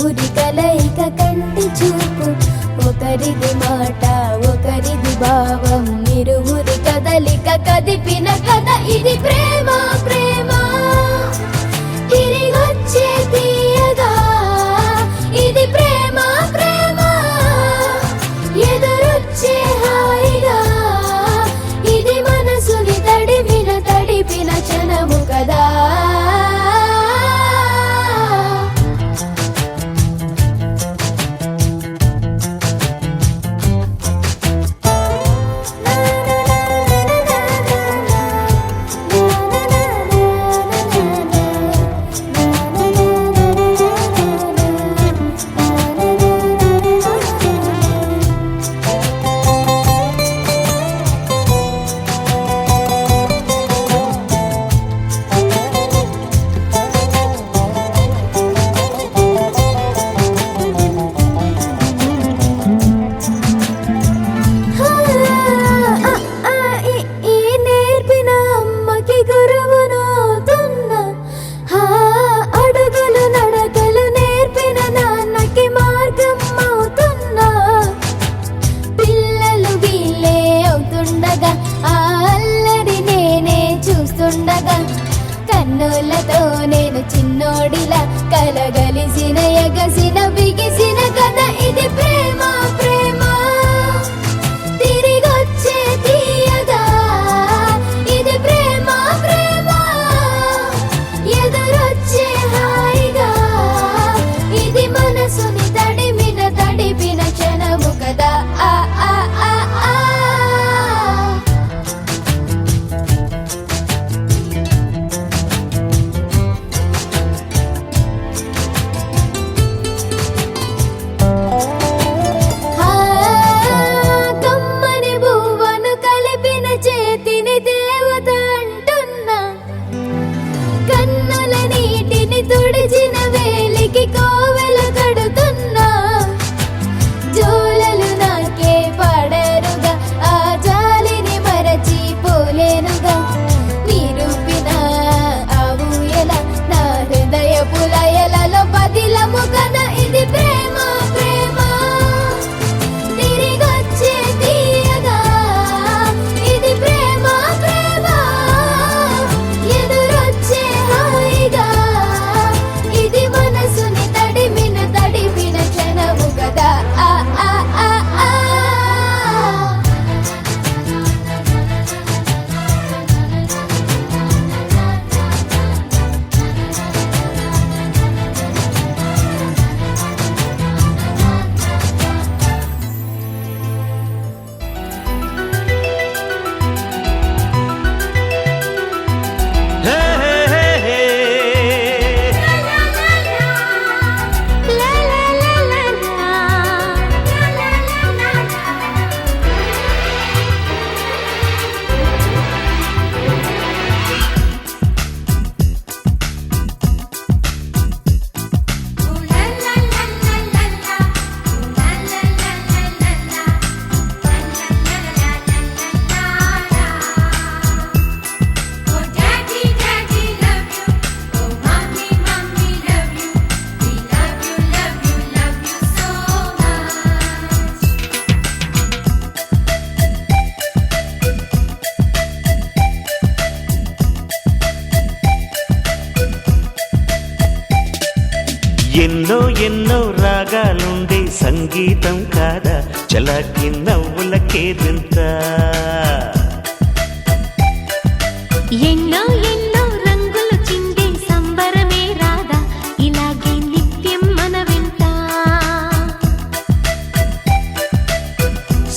ఇరువురి కలయిక కంటి చూపు, ఒకరిది మాట ఒకరిది భావం, ఇరువురి కదలిక కదిపిన కథ ఇది ప్రేమ ప్రేమ. తిరిగొచ్చే తీయగా ఇది ప్రేమ ప్రేమ, ఎదురొచ్చే హాయిగా ఇది మనసుని తడిపిన క్షణము కదా. కన్నులతో నేను చిన్నోడిలా కలగలిసిన ఎగసిన బిగిసిన కథ ఇది ప్రేమ ప్రేమ. తిరిగొచ్చే తీయగా ఇది ప్రేమ ప్రేమ, ఎదురొచ్చే హాయిగా ఇది మనసుని తడిపిన క్షణము కదా. ఆ ఆ ఆ ఆ ఎన్నో ఎన్నో రాగాలుండే సంగీతం కాదా చలాకి నవ్వులకేదింత. ఎన్నో ఎన్నో రంగులు చిందే సంబరమే రాదా ఇలాగే నిత్యం మన వెంట.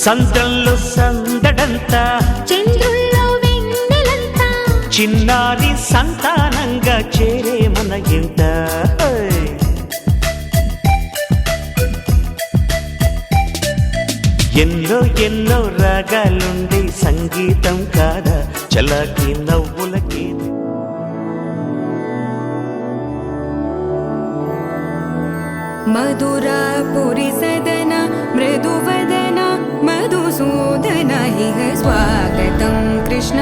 సంద్రంలో సందడంతా చంద్రుల్లో వెన్నెలంతా చిన్నారి సంతానంగా చేరే మన ఇంట. ఎన్నో ఎన్నో రాగాలుండే సంగీతం కాదా చలాకి నవ్వులకి. मधुरापुरी सदन मृदुवदन मधुसूदन इह स्वागतं कृष्ण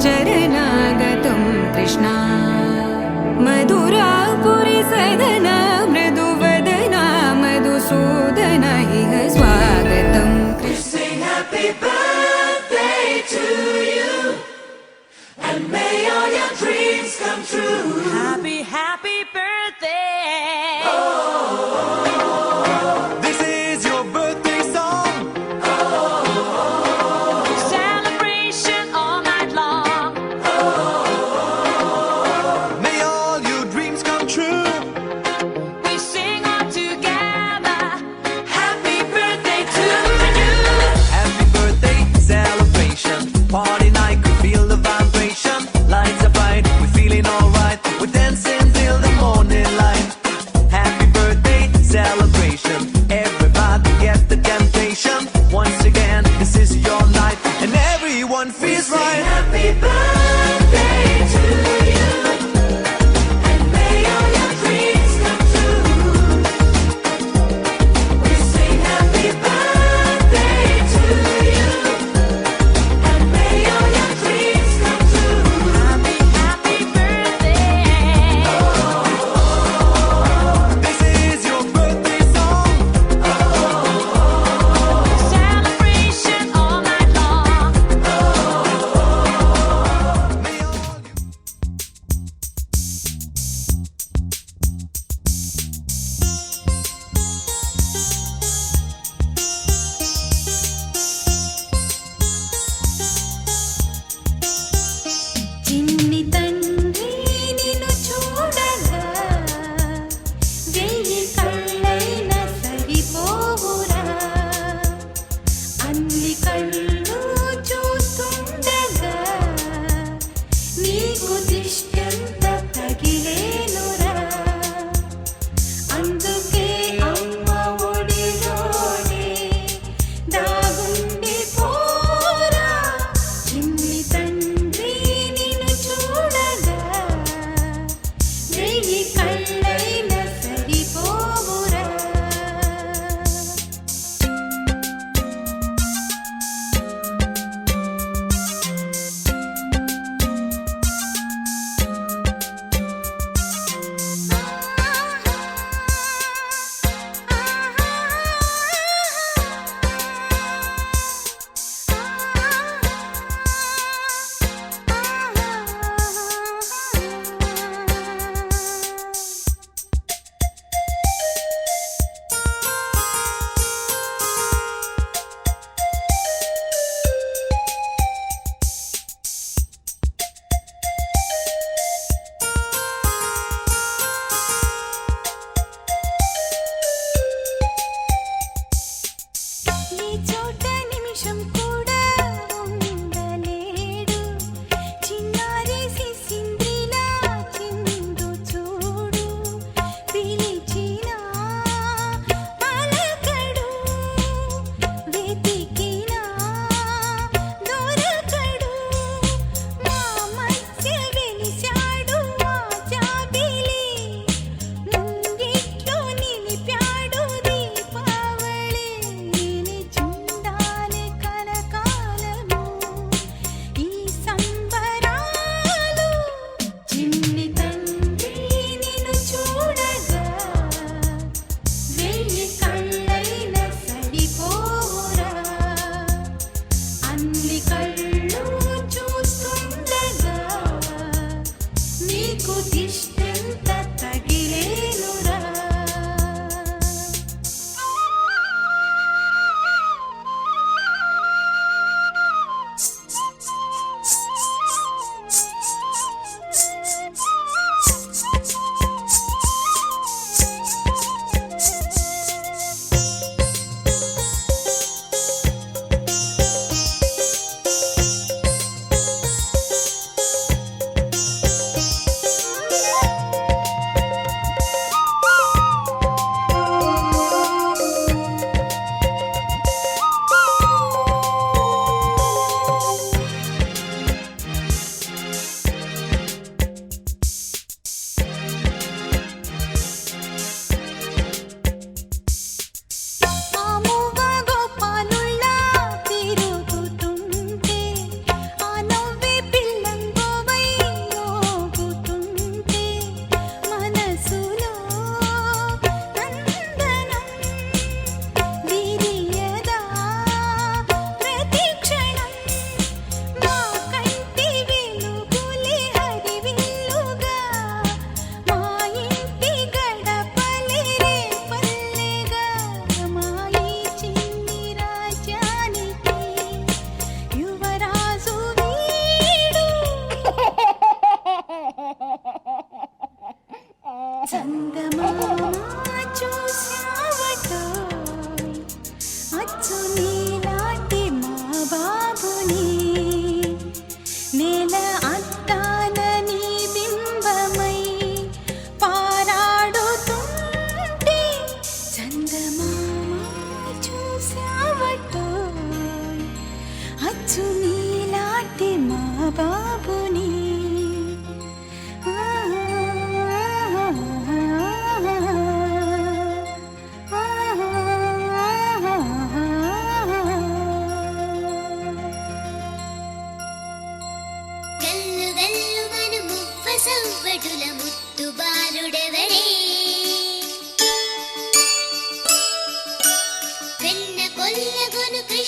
चरणागतं कृष्ण. मधुरापुरी सदन मृदुवदन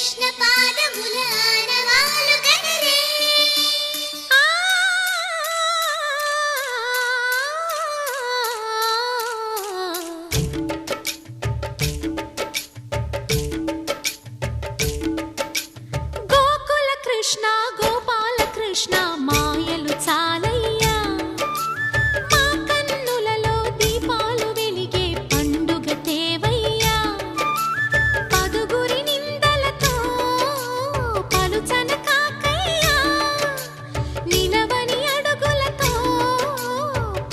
కృష్ణ పాదముల ఆనవాలు గనరే గోకుల కృష్ణ గోపాల కృష్ణ మాయలు చాలయ్యా మా కన్నులలో దీపాలు వెలిగే పండుగ తేవయ్యా పదుగురి నిందలతో పలుచన కాకయ్యా నిలవని అడుగులతో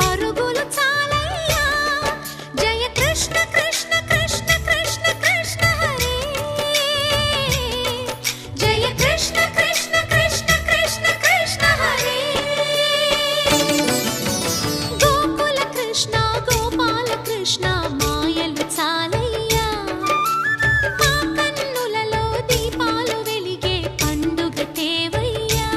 పరుగులు చాలయ్యా జయ కృష్ణ కృష్ణ కృష్ణ కృష్ణ కృష్ణ హరే జయ కృష్ణ కృష్ణ కృష్ణ కృష్ణ కృష్ణ హరే గోకుల కృష్ణ గోపాల కృష్ణ మాయలు చాలయ్యా మా కన్నులలో దీపాలు వెలిగే పండుగ తేవయ్యా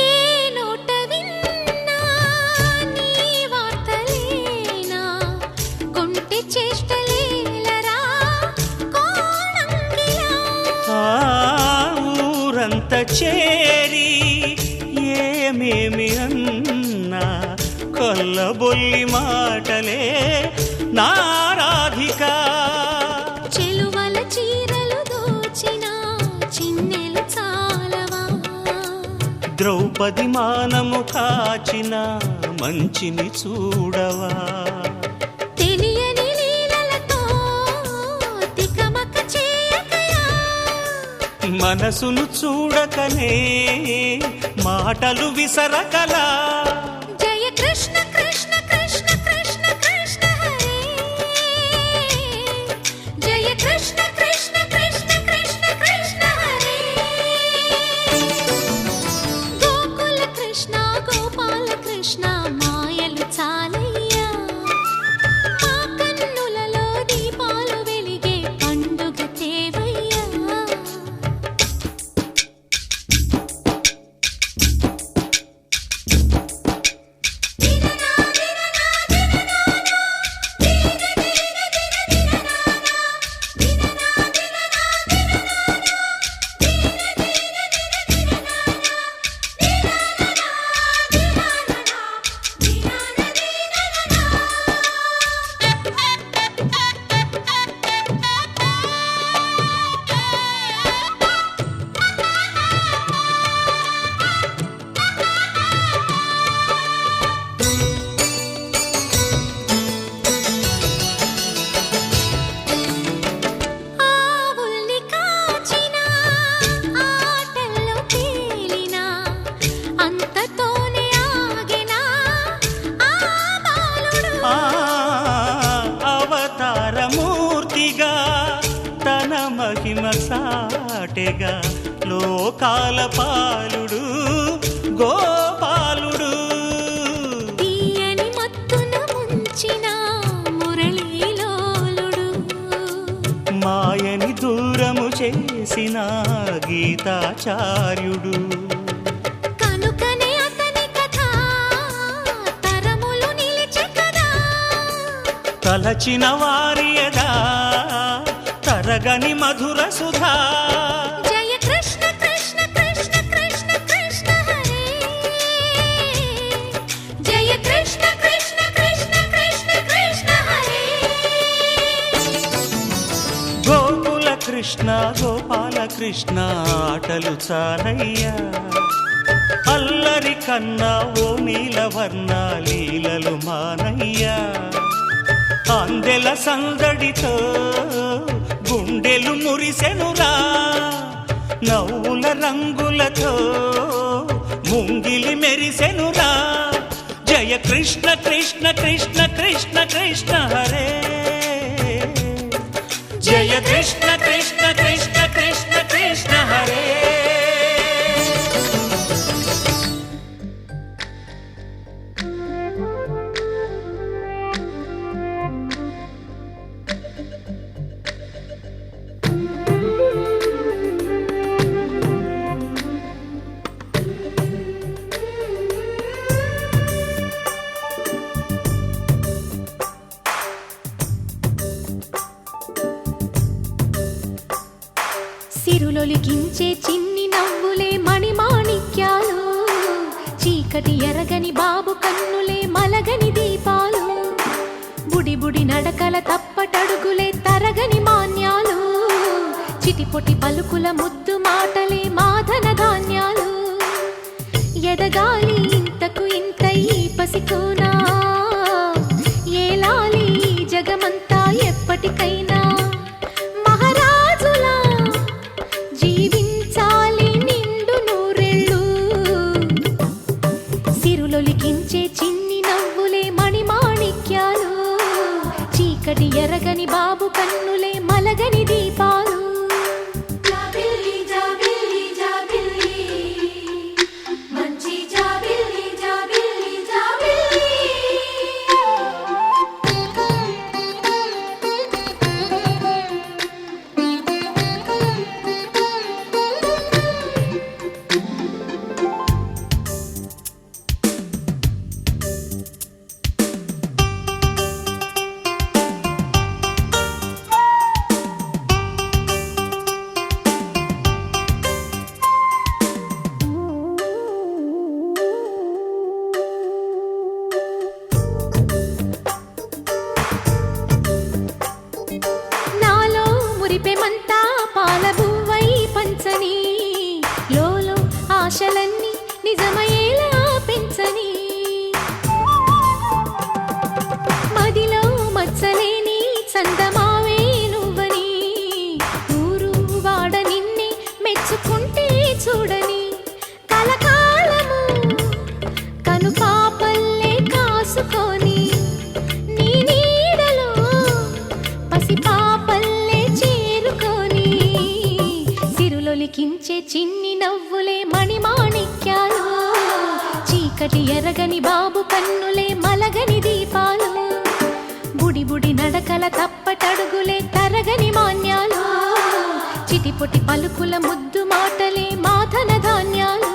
ఏ నోట విన్నా నీ వార్తలేనా కొంటె చేష్టలేలరా కోణంగిలా ఆ ఊరంత చేరి ఏమేమి అన్నా కొల్లబొల్లి మాటలే నారాధిక చెలువల చీరలు దోచిన చిన్నెలు చాలవా ద్రౌపది మానము కాచిన మంచిని చూడవా తెలియని లీలలతో తికమక చేయకయా మనసును చూడకనే మాటలు విసరకలా జయ కృష్ణ కృష్ణ కృష్ణ కృష్ణ కృష్ణ హరే జయ కృష్ణ కృష్ణ కృష్ణ కృష్ణ కృష్ణ హరే గోకుల కృష్ణ గోపాల కృష్ణ మాయలు చాలయ్యా మా కన్నులలో దీపాలు వెలిగే పండుగ తేవయ్యా ఆవుల్ని కాచిన ఆటల్లో తేలిన అంతతోనే ఆగిన ఆ బాలుడు ఆ అవతారమూర్తిగా తన మహిమ సాటెగా లోకాల పాలుడు గోపాలుడు తీయని మత్తున ముంచిన మురళీలోలుడు మాయని దూరము చేసిన గీతాచార్యుడు కనుకనే అతని కథ తరములు నిలిచె కదా తలచిన వారియదా తరగని మధుర సుధా జయ కృష్ణ కృష్ణ కృష్ణ కృష్ణ కృష్ణ హరే జయ కృష్ణ కృష్ణ కృష్ణ కృష్ణ కృష్ణ హరే గోకుల కృష్ణ గోపాల కృష్ణ ఆటలు చాలయ్యా అల్లరి కన్నా ఓ నీలవర్ణ లీలలు మానయ్యా అందెల సందడితో గుండెలు మురిసెనురా నవ్వుల రంగులతో ముంగిలి మెరిసెనురా జయ కృష్ణ కృష్ణ కృష్ణ కృష్ణ కృష్ణ హరే జయ కృష్ణ కృష్ణ కృష్ణ కృష్ణ కృష్ణ హరే సిరులొలికించే చిన్ని నవ్వులే మణిమాణిక్యాలు చీకటి ఎరగని బాబు కన్నులే మలగని దీపాలు బుడి బుడి నడకల తప్పటడుగులే తరగని మాన్యాలు చిటిపొటి పలుకుల ముద్దు మాటలే మాధన ధాన్యాలు ఎదగాలి ఇంతకు ఇంత ఈ పసికోనా ఏలాలి జగమంతా ఎప్పటికైనా మహారాజులా జీవించాలి నిండు నూరెళ్ళు సిరులొలికించే చిన్ని నవ్వులే మణిమాణిక్యాలు చీకటి ఎరగని బాబు కన్నులే మలగని దీపాలు జాబిల్లి జాబిల్లి జాబిల్లి మంచి జాబిల్లి జాబిల్లి జాబిల్లి నాలో మురిపెమంతా పాలబువ్వై పంచని లోలో ఆశలన్నీ నిజమయ్యేలా పెంచని మదిలో మచ్చలేని చందమావే నువ్వని ఊరు వాడ నిన్నే మెచ్చుకుంటే చూడని కలకాలము కను పాపల్లే కాసుకొని నీ నీడలో పసిపాపల్లే చేరుకొని సిరులొలికించే చిన్ని నవ్వులే మణిమాణిక్యాలు చీకటి ఎరగని బాబు కన్నులే మలగని దీపాలు బుడి బుడి నడకల తప్పటడుగులే తరగని మాన్యాలు చిటిపొటి పలుకుల ముద్దు మాటలే మాధన ధాన్యాలు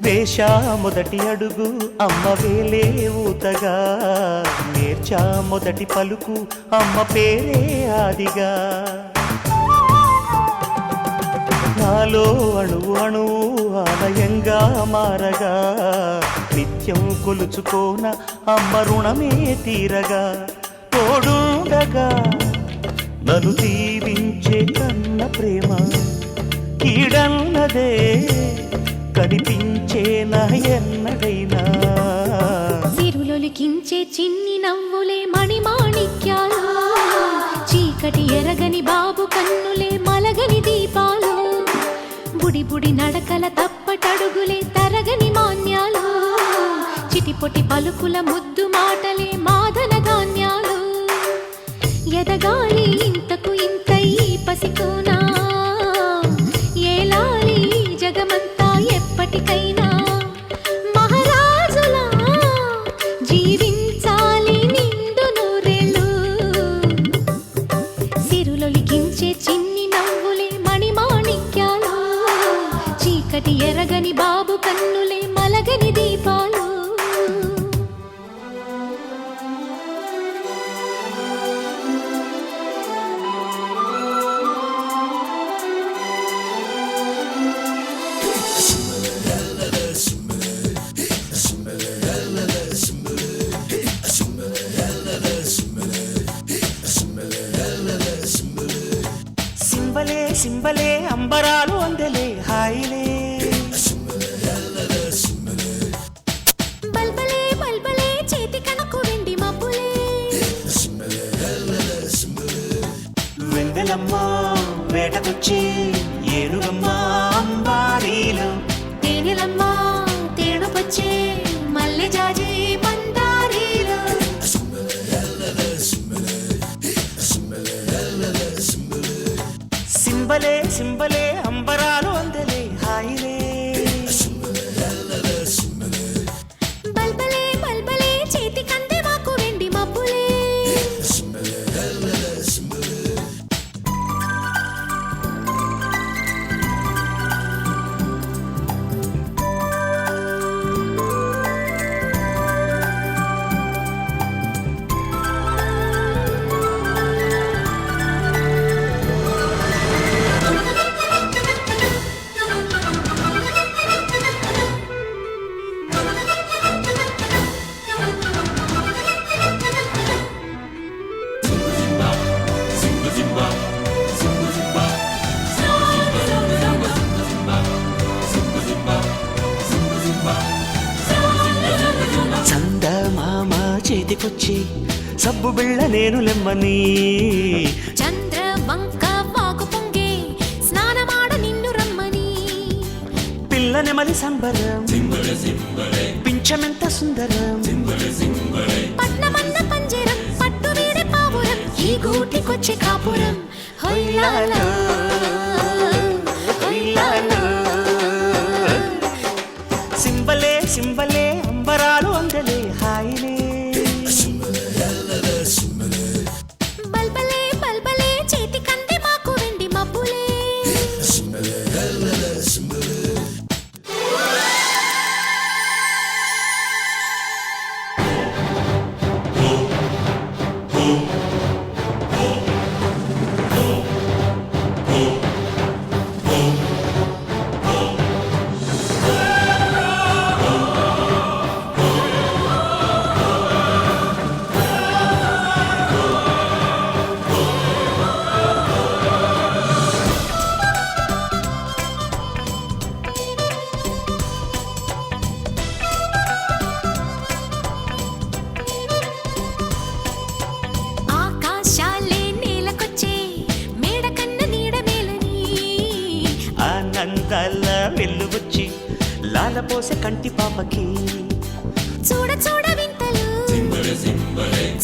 వేశా మొదటి అడుగు అమ్మ వేలే ఊతగా నేర్చా మొదటి పలుకు అమ్మ పేరే ఆదిగా నాలో అణువు అణువు ఆలయంగా మారగా నిత్యం కొలుచుకోన అమ్మ రుణమే తీరగా తోడుండగా నన్ను దీవించే కన్న ప్రేమ కీడన్నదే కనిపించేనా ఎన్నడైనా సిరులొలికించే చిన్ని నవ్వులే మణిమాణిక్యాలు చీకటి ఎరగని బాబు కన్నులే మలగని దీపాలు బుడి బుడి నడకల తప్పటడుగులే తరగని మాన్యాలు చిటిపొటి పలుకుల ముద్దు మాటలే మాధన ధాన్యాలు ఎదగాలి ఇంతకు ఇంత ఈ పసికోనా ఏలాలి జగమంతా ఎప్పటికైనా మహారాజులా జీవించాలి నిండు నూరేళ్ళు సిరులొలికించే చిన్ని నవ్వులే మణి సింబలే అంబరాలు అందలే హాయిలే బల్బలే బల్బలే చేతి కనకు వెండి మబ్బులే వెందెలమ్మ వేటకొచ్చి ఏనుగమ్మ అంబారీలు తేనెలమ్మ తేనుపచ్చే మల్లె జాజి మందారీలు సింబలే సింబలే అంబరాలు అందలే హాయిలే బల్బలే బల్బలే చేతి కందే మాకు వెండి మబ్బులే చందమామ చేతికొచ్చి సబ్బు బిళ్ళ నేను లెమ్మని చంద్ర వంక వాకు పొంగే స్నానమాడ నిన్ను రమ్మని పిల్ల నెమలి సంబరం పింఛమెంత సుందరం పట్నమన్న పంజరం పట్టు వీడే పావురం ఈ గూటికొచ్చే కాపురం హొయ్యాలో హొయ్యాలో సింబలే సింబలే అంబరాలు అందలే హాయిలే బల్బలే బల్బలే చేతి కందే మాకు వెండి మబ్బులే ఆకాశాలే నేలకొచ్చే మేడ కన్న నీడ మేలని ఆనందాల వెల్లువచ్చి లాలపోసే కంటి పాపకి చూడ చూడ వింతలు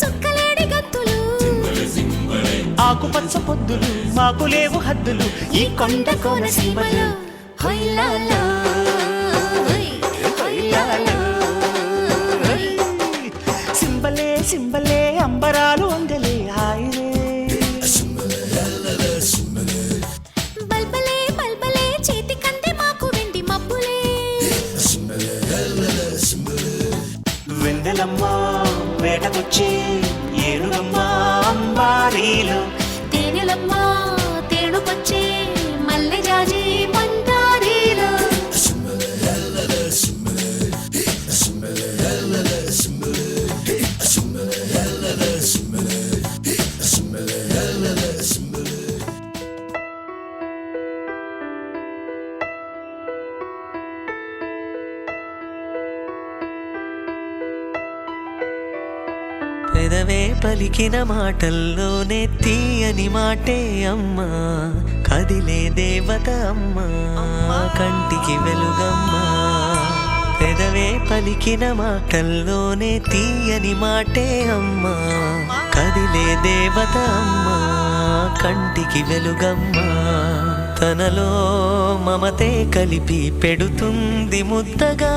చుక్కలేడి గంతులు ఆకుపచ్చ పొద్దులు మాకు లేవు హద్దులు ఈ కొండ కోన సీమలు హొయ్యాలో హొయ్యాలో సింబలే సింబలే అంబరాలు అందలే హాయిలే బల్బలే బల్బలే చేతి కందే మాకు వెండి మబ్బులే వెందెలమ్మ వేటకొచ్చి ఏనుగమ్మ అంబారీలు తేనెలమ్మ తేనుపచ్చే మల్లె జాజి మందారీలు పెదవే పలికిన మాటల్లోనే తీయని మాటే అమ్మా కదిలే దేవత అమ్మా కంటికి వెలుగమ్మా పెదవే పలికిన మాటల్లోనే తీయని మాటే అమ్మా కదిలే దేవత అమ్మా కంటికి వెలుగమ్మా తనలో మమతే కలిపి పెడుతుంది ముద్దగా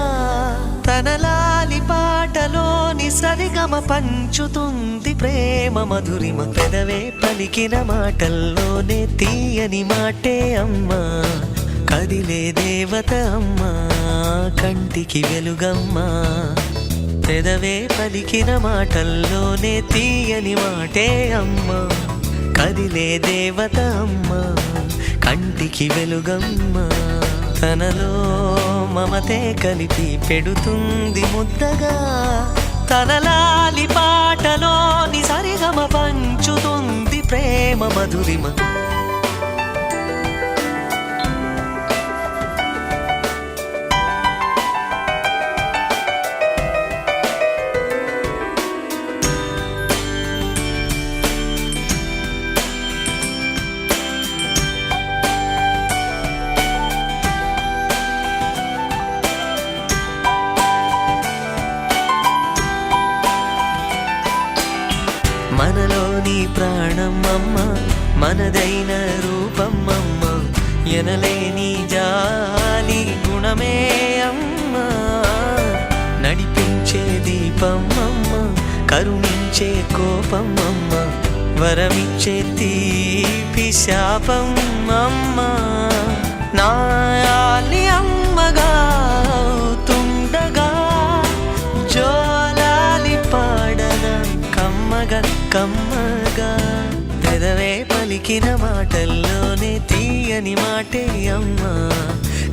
తన లాలి పాటలోని సరిగమ పంచుతుంది ప్రేమ మధురిమ పెదవే పలికిన మాటల్లోనే తీయని మాటే అమ్మా కదిలే దేవత అమ్మా కంటికి వెలుగమ్మా పెదవే పలికిన మాటల్లోనే తీయని మాటే అమ్మా కదిలే దేవత అమ్మా కంటికి వెలుగమ్మా తనలో మమతే కలిపి పెడుతుంది ముద్దగా తన లాలి పాటలోని సరిగమ పంచుతుంది ప్రేమ మధురిమ మనదైన రూపం అమ్మ ఎనలేని జాలి గుణమే అమ్మ నడిపించే దీపం అమ్మ కరుణించే కోపం అమ్మ వరమిచ్చే తీపి శాపం అమ్మ నాయాలి అమ్మగా తుండగా జోలాలి పాడన కమ్మగా కమ్మగా పెదవే పలికిన మాటల్లోనే తీయని మాటే అమ్మ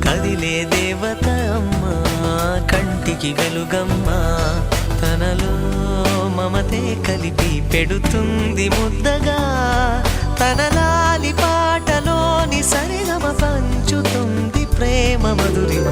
కదిలే దేవత అమ్మ కంటికి వెలుగమ్మ తనలో మమతే కలిపి పెడుతుంది ముద్దగా తన లాలి పాటలోని సరిగమ పంచుతుంది ప్రేమ మధురిమ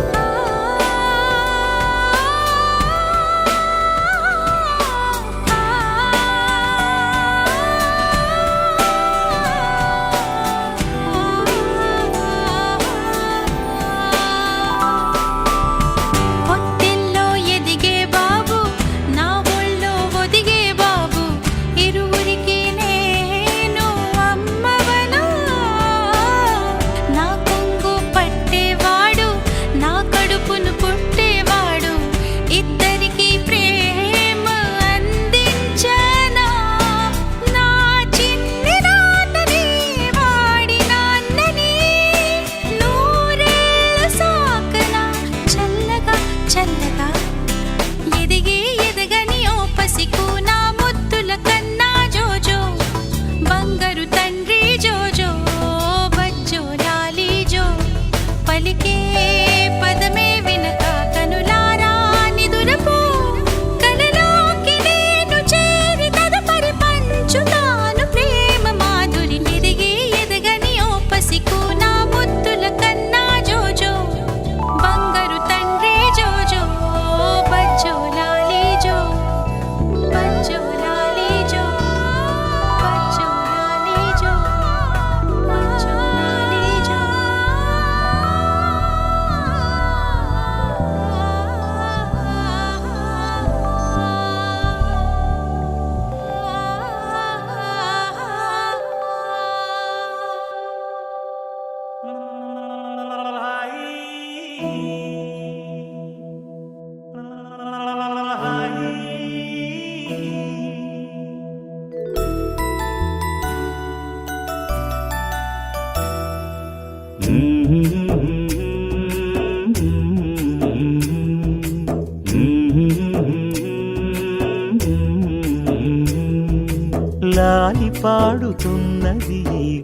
లాలి పాడుతున్నది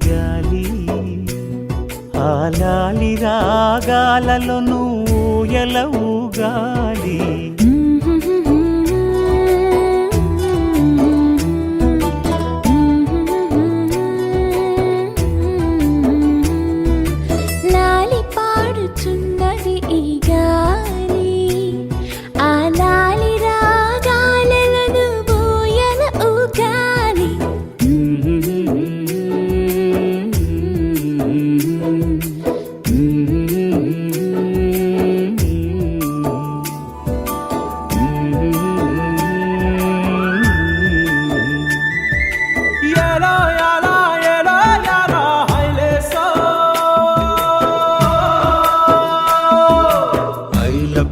గాలి ఆ లాలి రాగాలలో నువ్వు ఎలవుగాలి లాలి పాడుతున్నది ఈ గాలి ఆ లాలి రాగాలలో నువ్వు ఎలవుగాలి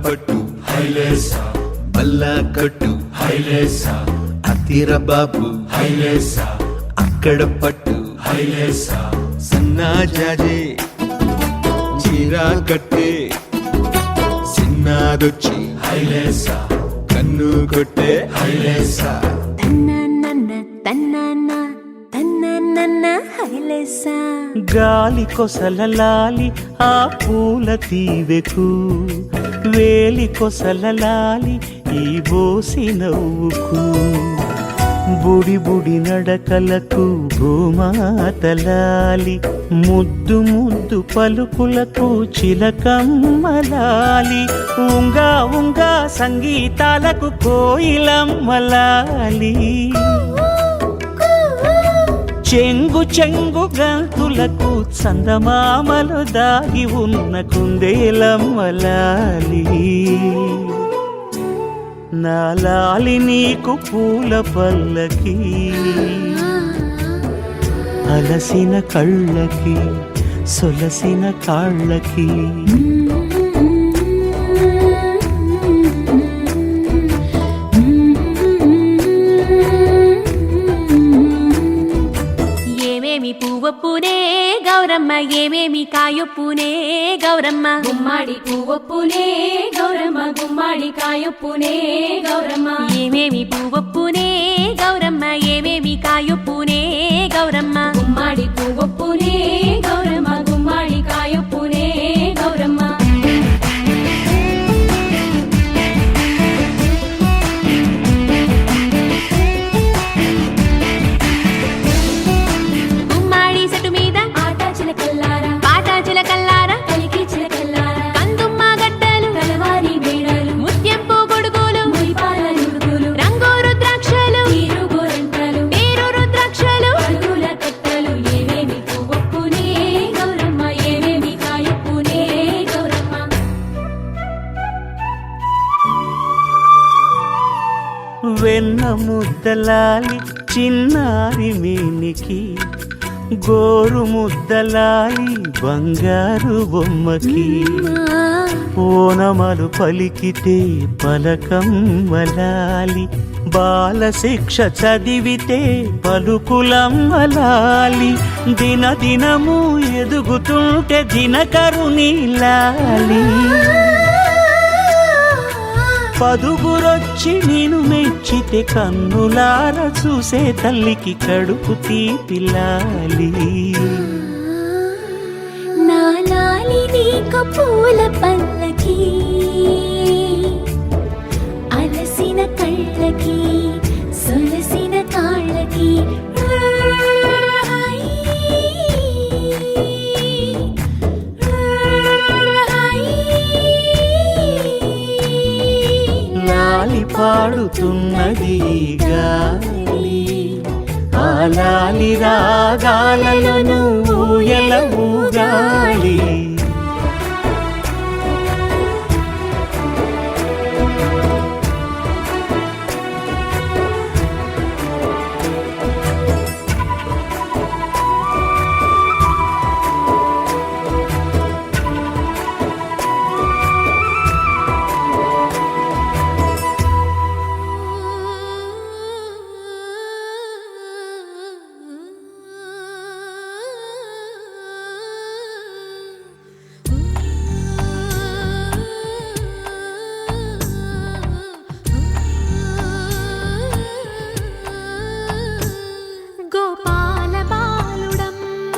పట్టు హైలేసా బల్లా కట్టు హైలేసా అతిర బాబు హైలేసా అక్కడ పట్టు హైలేసా సన్నా జాజే చీరా కట్టే సిన్నాదొచ్చి హైలేసా కన్ను కొట్టే హైలేసా గాలి కొసల లాలి ఆ పూల తీవెకు వేలి కొసల లాలి ఈ బోసి నవ్వుకు బుడి బుడి నడకలకు భూమాతలాలి ముద్దు ముద్దు పలుకులకు చిలకమ్మలాలి ఉంగా ఉంగా సంగీతాలకు కోయిలమ్మలాలి చెంగు చెంగు గంతులకు చందమామలు దాగి ఉన్న కుందేలమ్మలాలి నా లాలి నీకు పూల పల్లకి అలసిన కళ్ళకి సొలసిన కాళ్ళకి ఏమేమి పువ్వొప్పునే గౌరమ్మ ఏమేమి కాయొప్పునే గౌరమ్మ గుమ్మాడి పువ్వొప్పునే గౌరమ్మ గుమ్మాడి కాయొప్పునే గౌరమ్మ ఏమేమి పువ్వొప్పునే గౌరమ్మ ఏమేమి కాయొప్పునే గౌరమ్మ గుమ్మాడి పువ్వొప్పునే గౌరమ్మ గుమ్మాడి కాయొప్పునే గౌరమ్మ గుమ్మాడి చెట్టు మీద ఆట చిలకల్లారా పాట చిలకల్లారా కలికి చిలకల్లారా కందుమ్మ గడ్డలు కలవారి మేడలు ముత్యంపు గొడుగులు మురిపాల నుడుగులు రంగు రుద్రాక్షలు తీరు గోరంటలు పేరు రుద్రాక్షలు అడుగుల కట్టలు ఏమేమి పువ్వొప్పునే గౌరమ్మ ఏమేమి కాయొప్పునే గౌరమ్మ వెన్న ముద్దలాలి చిన్నారి మేనికి గోరు ముద్దలాలి బంగారు బొమ్మకి ఓనమలు పలికితే పలకమ్మలాలి బాలశిక్ష చదివితే పలుకులమ్మలాలి దినదినము ఎదుగుతుంటే దినకరుని లాలి పదుగురొచ్చి నేను మెచ్చితే కన్నులార చూసే తల్లికి కడుపు తీపిలాలి నాలాలి నీకు పూల పల్లకి అలసిన కళ్ళకి సొలసిన కాళ్ళకి లాలి పాడుతున్నది గాలి ఆ లాలి రాగాలలో నువ్వు ఎలా ఊగాలి గోపాల బాలుడమ్మ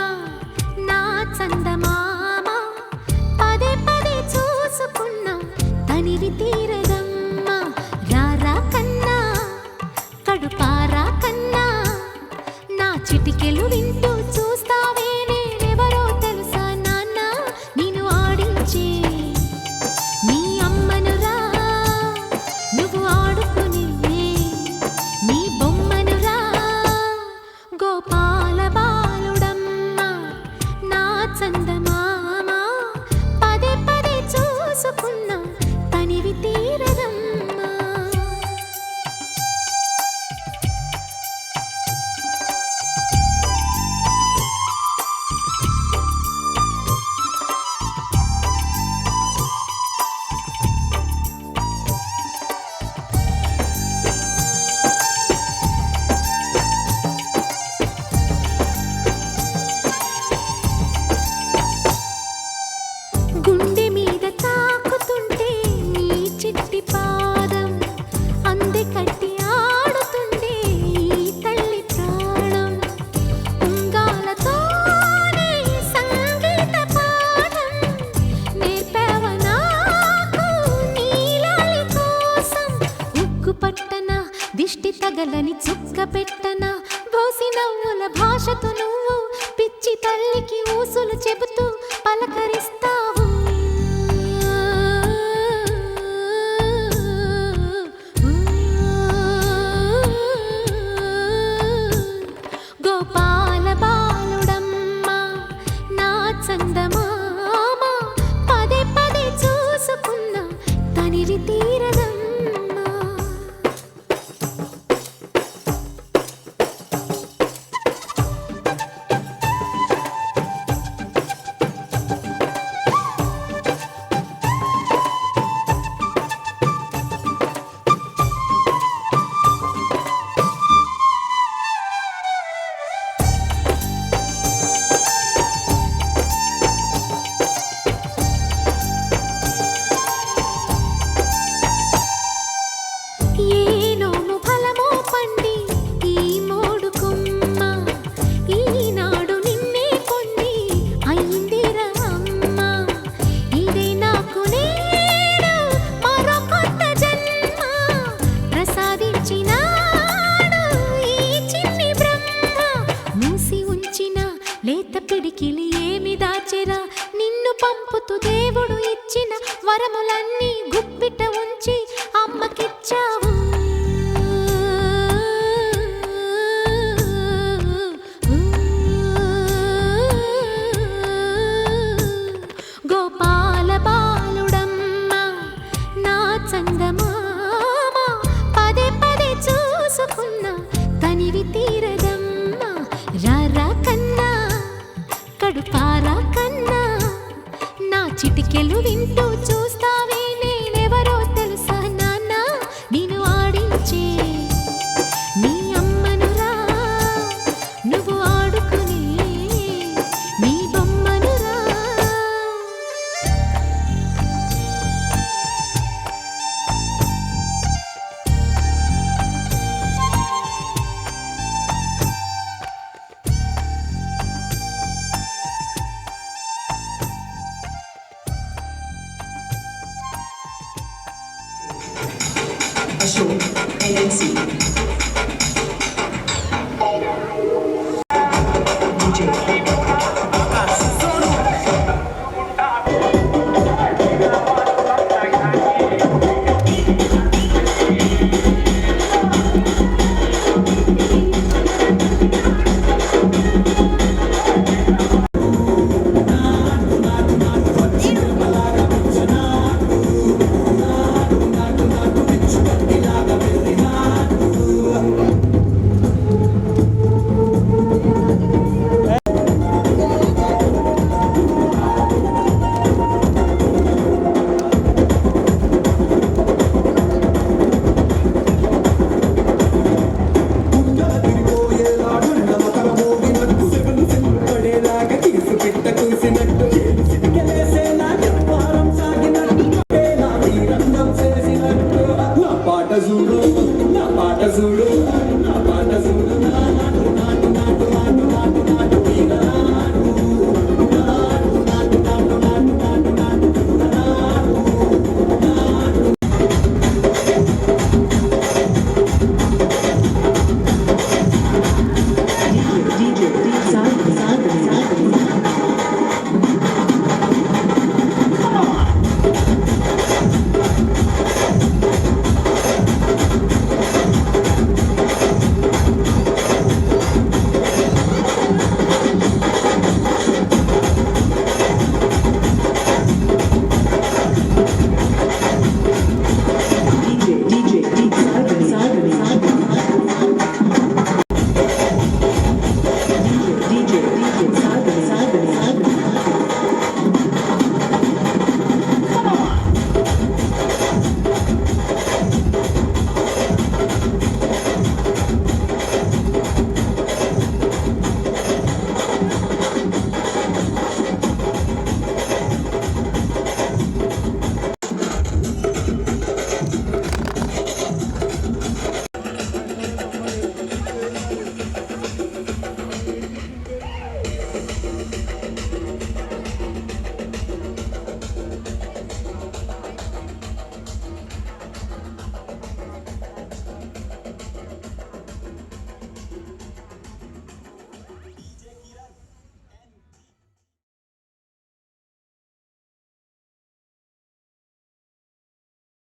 నా చందమామ పదే పదే చూసుకున్నా తనివి తీరదమ్మ రారా కన్నా కడుపారా కన్నా నా చిటికెలు వింటూ చూస్తావే నేనెవరో తెలుసా నాన్న నేను ఆడించే నీ అమ్మనురా నువ్వు ఆడుకునే నీ బొమ్మనురా గోపాల బాలుడమ్మ నా చందమామ పదే పదే చూసుకున్నా తనివి తీరదమ్మా గుండె మీద తాకుతుంటే నీ చిట్టి పాదం అంది కట్టి ఆడుతుండే ఈ తల్లి ప్రాణం ఉంగాలతోనే సంగీత పాఠం నేర్పావ నాకు నీలాలి కోసం ఉక్కు పట్టన దిష్టి తగలని చుక్క పెట్టన బోసి నవ్వుల భాషతో నువ్వు పిచ్చి తల్లికి ఊసులు చెబుతూ పలకరిస్తావు గోపాల బాలుడమ్మ నా చందమామ పదే పదే చూసుకున్నా తనివి తీరదమ్మా మిక్కిలి ఏమి దాచెరా నిన్ను పంపుతూ దేవుడు ఇచ్చిన వరములన్నీ గుప్పిట ఉంచి అమ్మకిచ్చావు గోపాల బాలుడమ్మ నా చందమామ పదే పదే చూసుకున్నా తనివి తీరదమ్మా రారా కన్నా కడుపారా కన్నా నా చిటికెలు వింటూ చూస్తావే నేనెవరో తెలుసా నాన్న నేను ఆడించే నీ అమ్మనురా నువ్వు ఆడుకునే నీ బొమ్మనురా Ashok, NNC.